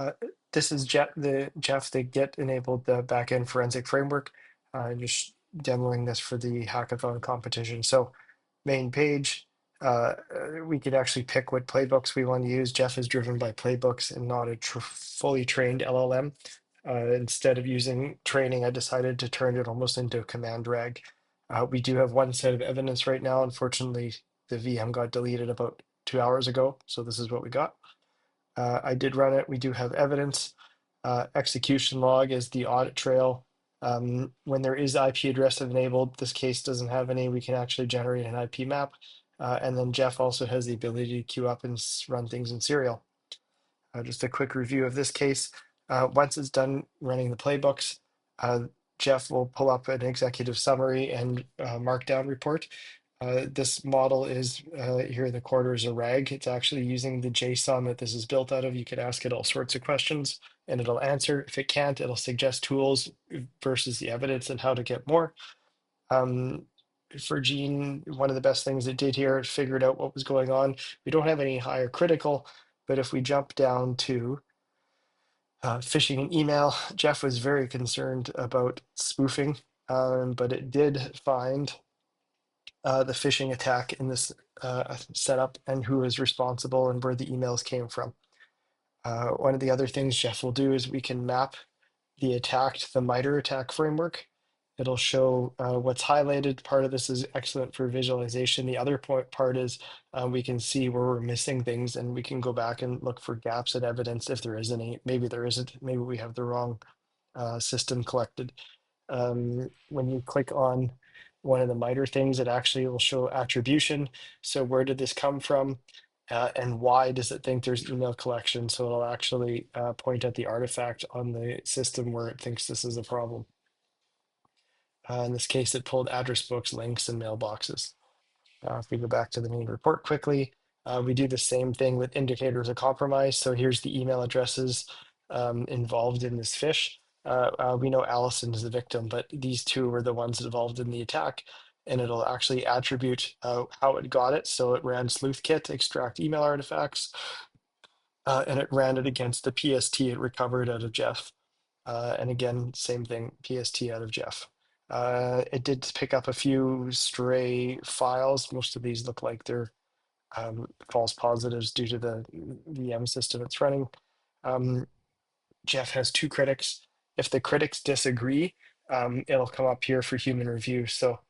Uh, this is Geoff, the Git enabled the backend forensic framework. Just demoing this for the hackathon competition. So main page, we could actually pick what playbooks we want to use. Geoff is driven by playbooks and not a fully trained LLM. Instead of using training, I decided to turn it almost into a command rag. We do have one set of evidence right now. Unfortunately, the VM got deleted about 2 hours ago. So this is what we got. I did run it. We do have evidence. Execution log is the audit trail. When there is IP address enabled, this case doesn't have any, we can actually generate an IP map. And then Geoff also has the ability to queue up and run things in serial. Just a quick review of this case. Once it's done running the playbooks, Geoff will pull up an executive summary and markdown report. This model is here in the corner is a RAG. It's actually using the JSON that this is built out of. You could ask it all sorts of questions and it'll answer. If it can't, it'll suggest tools versus the evidence and how to get more. For Gene, one of the best things it did here, it figured out what was going on. We don't have any higher critical, but if we jump down to phishing an email, Geoff was very concerned about spoofing, but it did find the phishing attack in this setup and who is responsible and where the emails came from. One of the other things Geoff will do is we can map the attack to the MITRE ATT&CK framework. It'll show what's highlighted. Part of this is excellent for visualization. The other part is we can see where we're missing things and we can go back and look for gaps in evidence if there is any. Maybe there isn't. Maybe we have the wrong system collected. When you click on one of the MITRE things, it actually will show attribution. So where did this come from? And why does it think there's email collection? So it'll actually point at the artifact on the system where it thinks this is a problem. In this case, it pulled address books, links, and mailboxes. If we go back to the main report quickly, we do the same thing with indicators of compromise. So here's the email addresses involved in this phish. We know Allison is the victim, but these two were the ones involved in the attack, and it'll actually attribute how it got it. So it ran sleuthkit, extract email artifacts, and it ran it against the PST it recovered out of Geoff. And again, same thing, PST out of Geoff. It did pick up a few stray files. Most of these look like they're false positives due to the VM system it's running. Geoff has two critics. If the critics disagree, it'll come up here for human review. So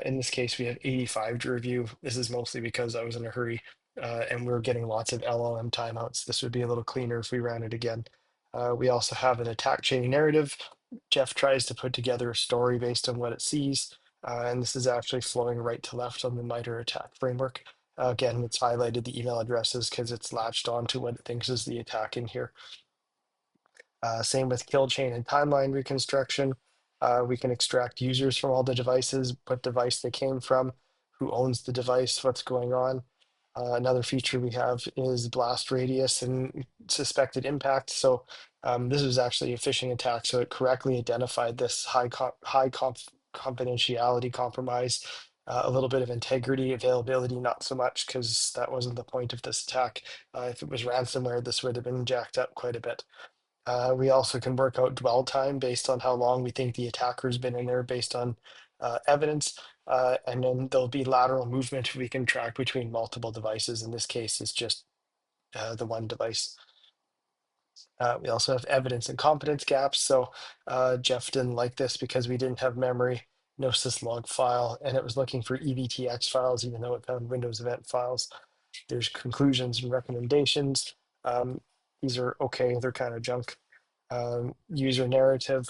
in this case, we have 85 to review. This is mostly because I was in a hurry and we are getting lots of LLM timeouts. This would be a little cleaner if we ran it again. We also have an attack chain narrative. Geoff tries to put together a story based on what it sees. And this is actually flowing right to left on the MITRE ATT&CK framework. Again, it's highlighted the email addresses because it's latched onto what it thinks is the attack in here. Same with kill chain and timeline reconstruction. We can extract users from all the devices, what device they came from, who owns the device, what's going on. Another feature we have is blast radius and suspected impact. So this was actually a phishing attack, so it correctly identified this high confidentiality compromise, a little bit of integrity, availability, not so much, because that wasn't the point of this attack. If it was ransomware, this would have been jacked up quite a bit. We also can work out dwell time based on how long we think the attacker's been in there based on evidence. And then there'll be lateral movement we can track between multiple devices. In this case, it's just the one device. We also have evidence and competence gaps. So Geoff didn't like this because we didn't have memory, no syslog file, and it was looking for EVTX files, even though it found Windows event files. There's conclusions and recommendations. These are okay, they're kind of junk. User narrative.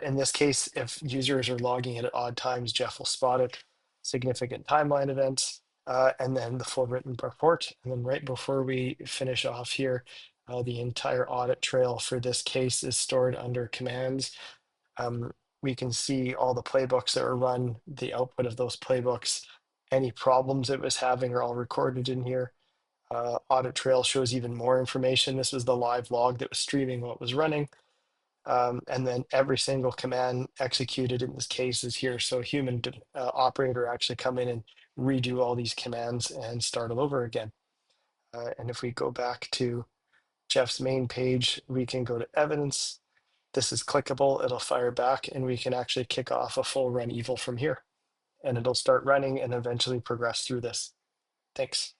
In this case, if users are logging in at odd times, Geoff will spot it. Significant timeline events, and then the full written report. And then right before we finish off here, the entire audit trail for this case is stored under commands. We can see all the playbooks that were run, the output of those playbooks, any problems it was having are all recorded in here. Audit trail shows even more information. This was the live log that was streaming what was running. And then every single command executed in this case is here. So a human operator actually come in and redo all these commands and start all over again. And if we go back to Geoff's main page, we can go to evidence. This is clickable, it'll fire back, and we can actually kick off a full run evil from here. And it'll start running and eventually progress through this. Thanks.